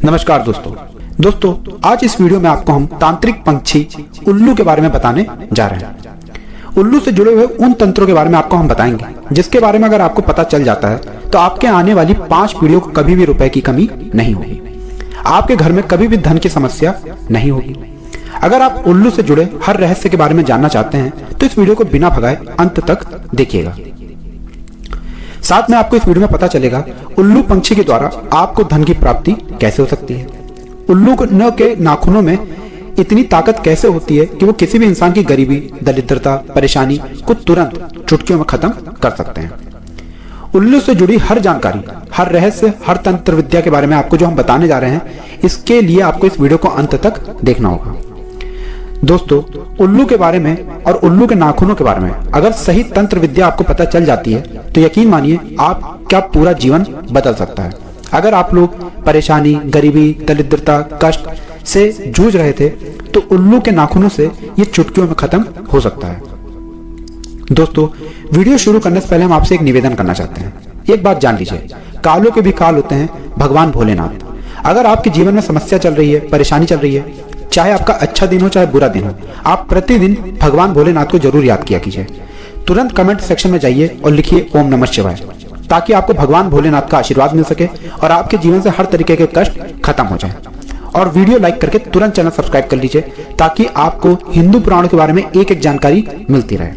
नमस्कार दोस्तों आज इस वीडियो में आपको हम तांत्रिक पंछी उल्लू के बारे में बताने जा रहे हैं। उल्लू से जुड़े हुए उन तंत्रों के बारे में आपको हम बताएंगे जिसके बारे में अगर आपको पता चल जाता है तो आपके आने वाली 5 पीढ़ियों को कभी भी रुपए की कमी नहीं होगी। आपके घर में कभी भी धन की समस्या नहीं होगी। अगर आप उल्लू से जुड़े हर रहस्य के बारे में जानना चाहते हैं तो इस वीडियो को बिना भगाए अंत तक देखिएगा। साथ में आपको इस वीडियो में पता चलेगा उल्लू पंछी के द्वारा आपको धन की प्राप्ति कैसे हो सकती है। उल्लू के नाखूनों में इतनी ताकत कैसे होती है कि वो किसी भी इंसान की गरीबी, दरिद्रता, परेशानी को तुरंत चुटकियों में खत्म कर सकते हैं। उल्लू से जुड़ी हर जानकारी, हर रहस्य, हर तंत्र विद्या के बारे में आपको जो हम बताने जा रहे हैं, इसके लिए आपको इस वीडियो को अंत तक देखना होगा। दोस्तों, उल्लू के बारे में और उल्लू के नाखूनों के बारे में अगर सही तंत्र विद्या आपको पता चल जाती है तो यकीन मानिए आपका पूरा जीवन बदल सकता है। अगर आप लोग परेशानी, गरीबी, दरिद्रता, कष्ट से जूझ रहे थे तो उल्लू के नाखूनों से ये चुटकियों में खत्म हो सकता है। दोस्तों, वीडियो शुरू करने से पहले हम आपसे एक निवेदन करना चाहते हैं। एक बात जान लीजिए, कालों के भी काल होते हैं भगवान भोलेनाथ। अगर आपके जीवन में समस्या चल रही है, परेशानी चल रही है, चाहे आपका अच्छा दिन हो चाहे बुरा दिन हो, आप प्रतिदिन भगवान भोलेनाथ को जरूर याद किया कीजिए। तुरंत कमेंट सेक्शन में जाइए और लिखिए ओम नमः शिवाय, ताकि आपको भगवान भोलेनाथ का आशीर्वाद मिल सके और आपके जीवन से हर तरीके के कष्ट खत्म हो जाए। और वीडियो लाइक करके तुरंत चैनल सब्सक्राइब कर लीजिए ताकि आपको हिंदू पुराणों के बारे में एक एक जानकारी मिलती रहे।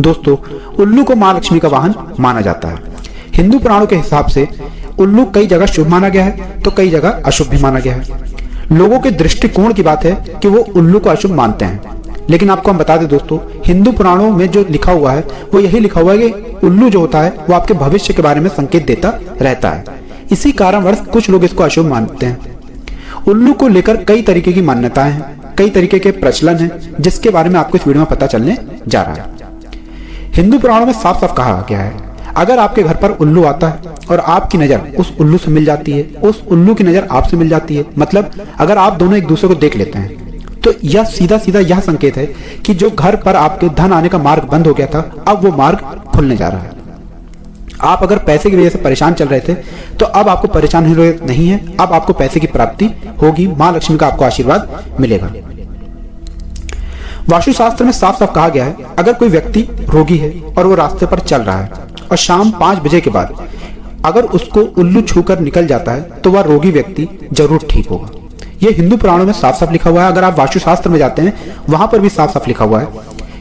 दोस्तों, उल्लू को मां लक्ष्मी का वाहन माना जाता है। हिंदू पुराणों के हिसाब से उल्लू कई जगह शुभ माना गया है तो कई जगह अशुभ भी माना गया है। लोगों के दृष्टिकोण की बात है कि वो उल्लू को अशुभ मानते हैं, लेकिन आपको हम बता दें दोस्तों, हिंदू पुराणों में जो लिखा हुआ है वो यही लिखा हुआ है कि उल्लू जो होता है वो आपके भविष्य के बारे में संकेत देता रहता है। इसी कारणवश कुछ लोग इसको अशुभ मानते हैं। उल्लू को लेकर कई तरीके की मान्यताएं हैं, कई तरीके के प्रचलन हैं, जिसके बारे में आपको इस वीडियो में पता चलने जा रहा है। हिंदू पुराणों में साफ साफ कहा गया है, अगर आपके घर पर उल्लू आता है और आपकी नजर उस उल्लू से मिल जाती है, उस उल्लू की नजर आपसे मिल जाती है, मतलब अगर आप दोनों एक दूसरे को देख लेते हैं, तो यह सीधा सीधा यह संकेत है कि जो घर पर आपके धन आने का मार्ग बंद हो गया था, अब वो मार्ग खुलने जा रहा है। आप अगर पैसे की वजह से परेशान चल रहे थे तो अब आपको परेशान होने नहीं है, अब आपको पैसे की प्राप्ति होगी, मां लक्ष्मी का आपको आशीर्वाद मिलेगा। वास्तुशास्त्र में साफ साफ कहा गया है, अगर कोई व्यक्ति रोगी है और वो रास्ते पर चल रहा है और शाम 5 बजे के बाद अगर उसको उल्लू छूकर निकल जाता है तो वह रोगी व्यक्ति जरूर ठीक होगा। यह हिंदू पुराणों में साफ साफ लिखा हुआ है। अगर आप वास्तुशास्त्र में जाते हैं वहां पर भी साफ साफ लिखा हुआ है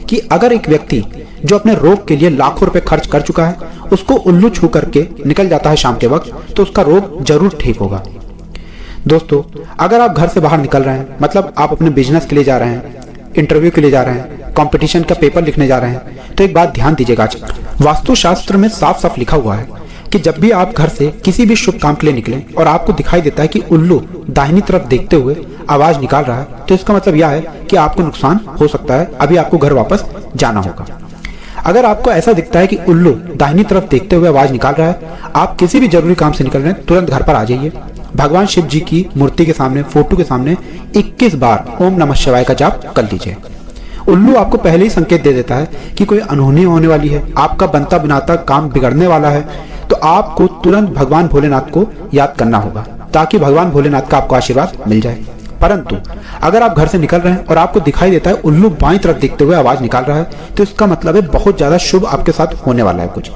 कि अगर एक व्यक्ति जो अपने रोग के लिए लाखों रुपए खर्च कर चुका है उसको उल्लू छू करके निकल जाता है शाम के वक्त, तो उसका रोग जरूर ठीक होगा। दोस्तों, अगर आप घर से बाहर निकल रहे हैं, मतलब आप अपने बिजनेस के लिए जा रहे हैं, इंटरव्यू के लिए जा रहे हैं, कंपटीशन का पेपर लिखने जा रहे हैं, तो एक बात ध्यान दीजिएगा, वास्तुशास्त्र में साफ साफ लिखा हुआ है कि जब भी आप घर से किसी भी शुभ काम के लिए निकलें और आपको दिखाई देता है कि उल्लू दाहिनी तरफ देखते हुए आवाज निकाल रहा है, तो इसका मतलब यह है कि आपको नुकसान हो सकता है, अभी आपको घर वापस जाना होगा। अगर आपको ऐसा दिखता है कि उल्लू दाहिनी तरफ देखते हुए आवाज निकाल रहा है, आप किसी भी जरूरी काम से निकल रहे हैं, तुरंत घर पर आ जाइए, भगवान शिव जी की मूर्ति के सामने, फोटो के सामने 21 बार ओम नमः शिवाय का जाप कर लीजिए। उल्लू आपको पहले ही संकेत दे देता है कि कोई अनहोनी होने वाली है, आपका बनता बनाता काम बिगड़ने वाला है, तो आपको तुरंत भगवान भोलेनाथ को याद करना होगा ताकि भगवान भोलेनाथ का आपको आशीर्वाद मिल जाए। परंतु अगर आप घर से निकल रहे हैं और आपको दिखाई देता है उल्लू बाईं तरफ देखते हुए आवाज निकाल रहा है, तो इसका मतलब है बहुत ज्यादा शुभ आपके साथ होने वाला है। कुछ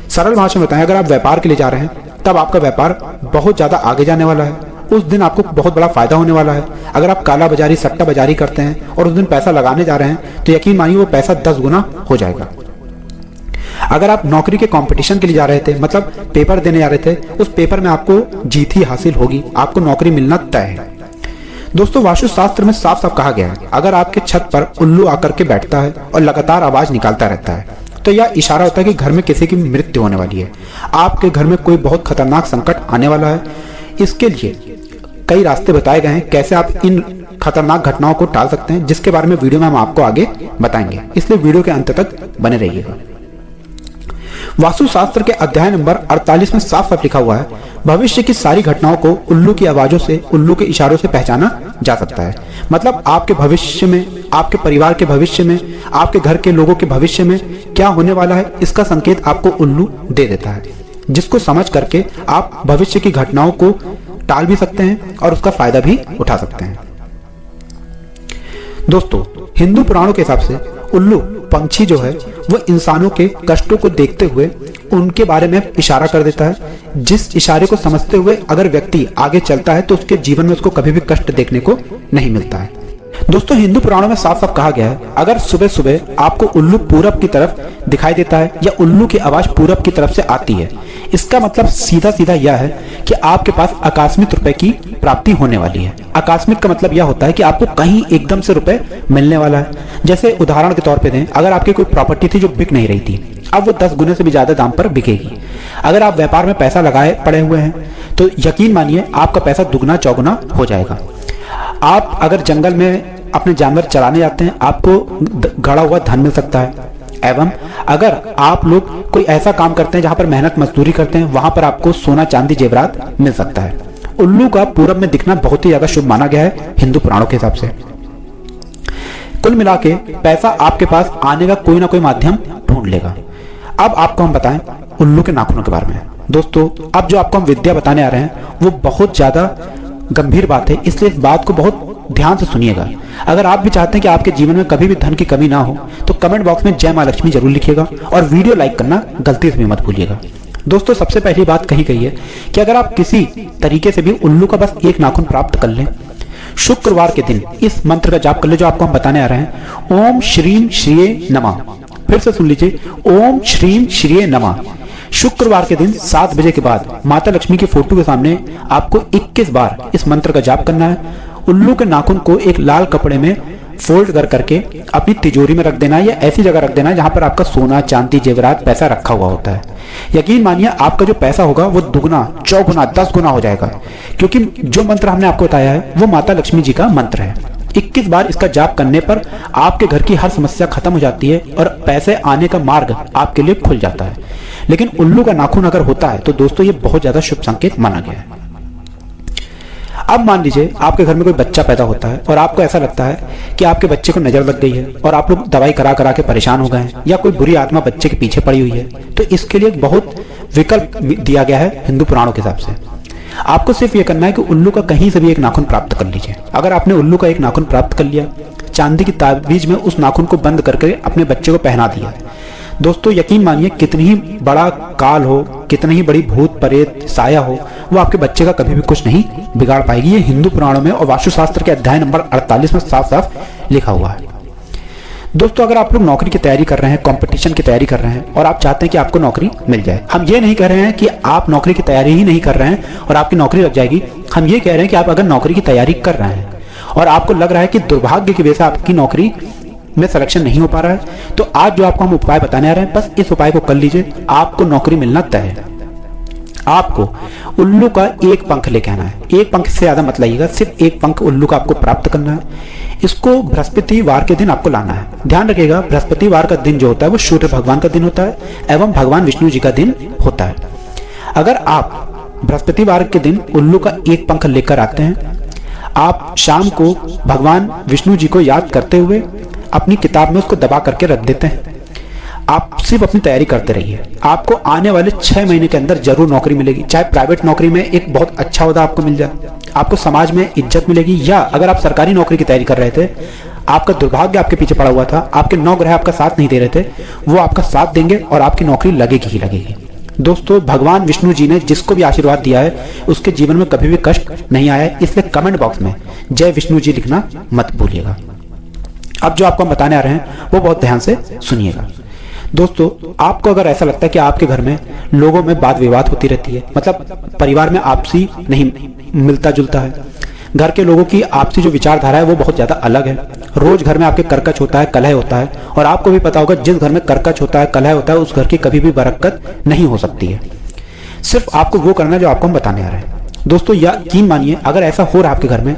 सरल भाषा में बताएं, अगर आप व्यापार के लिए जा रहे हैं तब आपका व्यापार बहुत ज्यादा आगे जाने वाला है, उस दिन आपको बहुत बड़ा फायदा होने वाला है। अगर आप काला बाजारी, सट्टा बाजारी करते हैं और उस दिन पैसा लगाने जा रहे हैं तो यकीन मानिए वो पैसा 10 गुना हो जाएगा। अगर आप नौकरी के कंपटीशन के लिए जा रहे थे, मतलब पेपर देने जा रहे थे, उस पेपर में आपको जीत ही हासिल होगी, आपको नौकरी मिलना तय है। दोस्तों, वास्तुशास्त्र में साफ साफ कहा गया है, अगर आपके छत पर उल्लू आकर के बैठता है और लगातार आवाज निकालता रहता है तो यह इशारा होता है कि घर में किसी की मृत्यु होने वाली है, आपके घर में कोई बहुत खतरनाक संकट आने वाला है। इसके लिए कई रास्ते बताए गए हैं कैसे आप इन खतरनाक घटनाओं को टाल सकते हैं, जिसके बारे में वीडियो में हम आपको आगे बताएंगे, इसलिए वीडियो के अंत तक बने रहिएगा। वास्तुशास्त्र के अध्याय नंबर 48 में साफ साफ लिखा हुआ है, भविष्य की सारी घटनाओं को उल्लू की आवाजों से, उल्लू के इशारों से पहचाना जा सकता है। मतलब आपके भविष्य में, आपके परिवार के भविष्य में, आपके घर के लोगों के भविष्य में क्या होने वाला है, इसका संकेत आपको उल्लू दे देता है, जिसको समझ करके आप भविष्य की घटनाओं को टाल भी सकते हैं और उसका फायदा भी उठा सकते हैं। दोस्तों, हिंदू पुराणों के हिसाब से उल्लू पंछी जो है वो इंसानों के कष्टों को देखते हुए उनके बारे में इशारा कर देता है, जिस इशारे को समझते हुए अगर व्यक्ति आगे चलता है तो उसके जीवन में उसको कभी भी कष्ट देखने को नहीं मिलता है। दोस्तों, हिंदू पुराणों में साफ साफ कहा गया है, अगर सुबह सुबह आपको उल्लू पूरब की तरफ दिखाई देता है या उल्लू की आवाज पूरब की तरफ से आती है, इसका मतलब सीधा सीधा यह है कि आपके पास आकस्मिक रुपए की प्राप्ति होने वाली है। आकस्मिक का मतलब यह होता है कि आपको कहीं एकदम से रुपए मिलने वाला है। जैसे उदाहरण के तौर पे दें, अगर आपकी कोई प्रॉपर्टी थी जो बिक नहीं रही थी, अब वो 10 गुने से भी ज्यादा दाम पर बिकेगी। अगर आप व्यापार में पैसा लगाए पड़े हुए हैं तो यकीन मानिए आपका पैसा दुगना चौगुना हो जाएगा। आप अगर जंगल में अपने जानवर चराने जाते हैं, आपको गड़ा हुआ धन मिल सकता है। एवं अगर आप लोग कोई ऐसा काम करते हैं जहां पर मेहनत मजदूरी करते हैं, वहां पर आपको सोना चांदी जेवरात मिल सकता है। उल्लू का पूरब में दिखना बहुत ही ज्यादा शुभ माना गया है हिंदू पुराणों के हिसाब से। कुल मिला के पैसा आपके पास आने का कोई ना कोई माध्यम ढूंढ लेगा। अब आपको हम बताएं उल्लू के नाखूनों के बारे में। दोस्तों, अब जो आपको हम विद्या बताने आ रहे हैं वो बहुत ज्यादा गंभीर बात है, इसलिए इस बात को बहुत ध्यान से सुनिएगा। अगर आप भी चाहते हैं कि आपके जीवन में कभी भी धन की कमी ना हो तो कमेंट बॉक्स में जय मां लक्ष्मी जरूर लिखिएगा और वीडियो लाइक करना गलती से भी मत भूलिएगा। दोस्तों, सबसे पहली बात कही गई है कि अगर आप किसी तरीके से भी उल्लू का बस एक नाखून प्राप्त कर लें, शुक्रवार के दिन इस मंत्र का जाप कर ले जो आपको हम बताने आ रहे हैं। ओम श्रीम श्रीये नमः। फिर से सुन लीजिए, ओम श्रीम श्रीये नमः। शुक्रवार के दिन 7 बजे के बाद माता लक्ष्मी के फोटो के सामने आपको 21 बार इस मंत्र का जाप करना है। उल्लू के नाखून को एक लाल कपड़े में फोल्ड कर करके अपनी तिजोरी में रख देना है या ऐसी जगह रख देना है जहां पर आपका सोना चांदी जेवरात पैसा रखा हुआ होता है। यकीन मानिए आपका जो पैसा होगा वो दुगना चौगुना 10 गुना हो जाएगा, क्योंकि जो मंत्र हमने आपको बताया है वो माता लक्ष्मी जी का मंत्र है। 21 बार इसका जाप करने पर आपके घर की हर समस्या खत्म हो जाती है और पैसे आने का मार्ग आपके लिए खुल जाता है। लेकिन उल्लू का नाखून अगर होता है तो दोस्तों ये बहुत ज्यादा शुभ संकेत माना गया है। अब मान लीजिए आपके घर में कोई बच्चा पैदा होता है और आपको ऐसा लगता है कि आपके बच्चे को नजर लग गई है और आप लोग दवाई करा करा के परेशान हो गए हैं या कोई बुरी आत्मा बच्चे के पीछे पड़ी हुई है, तो इसके लिए बहुत विकल्प दिया गया है हिंदू पुराणों के हिसाब से। आपको सिर्फ ये करना है कि उल्लू का कहीं से भी एक नाखून प्राप्त कर लीजिए। अगर आपने उल्लू का एक नाखून प्राप्त कर लिया, चांदी की ताबीज में उस नाखून को बंद करके अपने बच्चे को पहना दिया, दोस्तों यकीन मानिए कितनी ही बड़ा काल हो, कितनी ही बड़ी भूत प्रेत साया हो, वो आपके बच्चे का कभी भी कुछ नहीं बिगाड़ पाएगी। ये हिंदू पुराणों में और वास्तुशास्त्र के अध्याय नंबर 48 में साफ साफ लिखा हुआ है। दोस्तों, अगर आप लोग नौकरी की तैयारी कर रहे हैं, कंपटीशन की तैयारी कर रहे हैं और आप चाहते हैं कि आपको नौकरी मिल जाए, हम ये नहीं कह रहे हैं कि आप नौकरी की तैयारी ही नहीं कर रहे हैं और आपकी नौकरी लग जाएगी। हम ये कह रहे हैं कि आप अगर नौकरी की तैयारी कर रहे हैं और आपको लग रहा है कि दुर्भाग्य की वजह से आपकी नौकरी में सिलेक्शन नहीं हो पा रहा है, तो आज जो आपको हम उपाय बताने आ रहे हैं बस इस उपाय को कर लीजिए, आपको नौकरी मिलना तय है। आपको उल्लू का एक पंख लेके आना है। एक पंख से ज्यादा मत लाइएगा, सिर्फ एक पंख उल्लू का आपको प्राप्त करना है। इसको बृहस्पतिवार के दिन आपको लाना है। ध्यान रखिएगा, बृहस्पतिवार का दिन जो होता है वो सूर्य भगवान का दिन होता है एवं भगवान विष्णु जी का दिन होता है। अगर आप बृहस्पतिवार के दिन उल्लू का एक पंख लेकर आते हैं, आप शाम को भगवान विष्णु जी को याद करते हुए अपनी किताब में उसको दबा करके रख देते हैं। आप सिर्फ अपनी तैयारी करते रहिए, आपको आने वाले 6 महीने के अंदर जरूर नौकरी मिलेगी। चाहे प्राइवेट नौकरी में एक बहुत अच्छा ओहदा आपको मिल जाए, आपको समाज में इज्जत मिलेगी, या अगर आप सरकारी नौकरी की तैयारी कर रहे थे, आपका दुर्भाग्य आपके पीछे पड़ा हुआ था, आपके 9 ग्रह आपका साथ नहीं दे रहे थे, वो आपका साथ देंगे और आपकी नौकरी लगेगी ही लगेगी। दोस्तों, भगवान विष्णु जी ने जिसको भी आशीर्वाद दिया है उसके जीवन में कभी भी कष्ट नहीं आया है, इसलिए कमेंट बॉक्स में जय विष्णु जी लिखना मत भूलिएगा। अब जो आपको हम बताने आ रहे हैं वो बहुत ध्यान से सुनिएगा। दोस्तों, आपको अगर ऐसा लगता है कि आपके घर में लोगों में वाद विवाद होती रहती है, मतलब परिवार में आपसी नहीं मिलता जुलता है, घर के लोगों की आपसी जो विचारधारा है वो बहुत ज्यादा अलग है, रोज घर में आपके कर्कश होता है, कलह होता है, और आपको भी पता होगा जिस घर में कर्कश होता है, कलह होता है, उस घर की कभी भी बरकत नहीं हो सकती है। सिर्फ आपको वो करना है जो आपको हम बताने आ रहे हैं। दोस्तों, यकीन मानिए अगर ऐसा हो रहा है आपके घर में,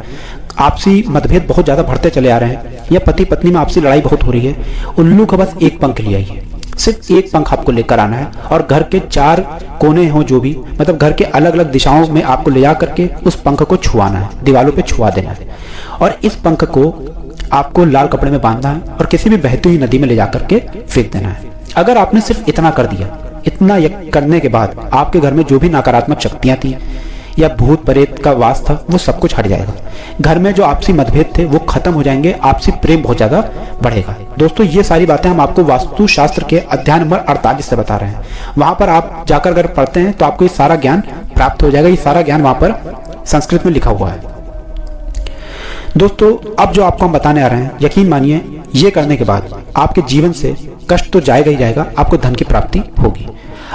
आपसी मतभेद बहुत ज्यादा बढ़ते चले आ रहे हैं या पति पत्नी में आपसी लड़ाई बहुत हो रही है, उल्लू का बस एक पंख ले आइए। सिर्फ एक पंख आपको लेकर आना है और घर के 4 कोने हो जो भी, मतलब घर के अलग अलग दिशाओं में आपको ले जा करके उस पंख को छुआना है, दीवारों पे छुआ देना है, और इस पंख को आपको लाल कपड़े में बांधना है और किसी भी बहती हुई नदी में ले जा करके फेंक देना है। अगर आपने सिर्फ इतना कर दिया, इतना करने के बाद आपके घर में जो भी नकारात्मक शक्तियां थी या भूत प्रेत का वास था वो सब कुछ हट जाएगा। घर में जो आपसी मतभेद थे वो खत्म हो जाएंगे, आपसी प्रेम बहुत ज्यादा बढ़ेगा। दोस्तों ये सारी बातें हम आपको वास्तु शास्त्र के अध्याय नंबर 48 से बता रहे हैं। वहां पर आप जाकर अगर पढ़ते हैं तो आपको ये सारा ज्ञान प्राप्त हो जाएगा। ये सारा ज्ञान वहां पर संस्कृत में लिखा हुआ है। दोस्तों अब जो आपको हम बताने आ रहे हैं, यकीन मानिए ये करने के बाद आपके जीवन से कष्ट तो जाएगा ही जाएगा, आपको धन की प्राप्ति होगी।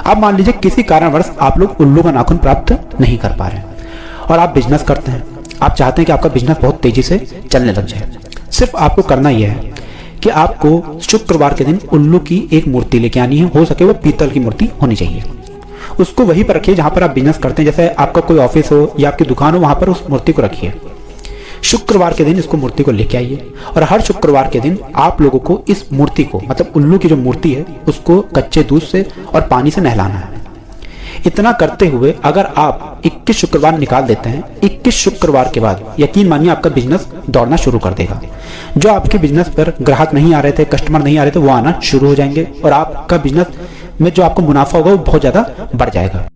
अब मान लीजिए किसी कारणवश आप लोग उल्लू का नाखून प्राप्त नहीं कर पा रहे हैं और आप बिजनेस करते हैं, आप चाहते हैं कि आपका बिजनेस बहुत तेजी से चलने लग जाए। सिर्फ आपको करना यह है कि आपको शुक्रवार के दिन उल्लू की एक मूर्ति लेके आनी है, हो सके वो पीतल की मूर्ति होनी चाहिए। उसको वहीं पर रखिए जहां पर आप बिजनेस करते हैं, जैसे आपका कोई ऑफिस हो या आपकी दुकान हो, वहां पर उस मूर्ति को रखिए। शुक्रवार के दिन इसको मूर्ति को लेके आइए और हर शुक्रवार के दिन आप लोगों को इस मूर्ति को, मतलब उल्लू की जो मूर्ति है, उसको कच्चे दूध से और पानी से नहलाना है। इतना करते हुए अगर आप 21 शुक्रवार निकाल देते हैं, 21 शुक्रवार के बाद यकीन मानिए आपका बिजनेस दौड़ना शुरू कर देगा। जो आपके बिजनेस पर ग्राहक नहीं आ रहे थे, कस्टमर नहीं आ रहे थे, वो आना शुरू हो जाएंगे और आपका बिजनेस में जो आपको मुनाफा होगा वो बहुत ज्यादा बढ़ जाएगा।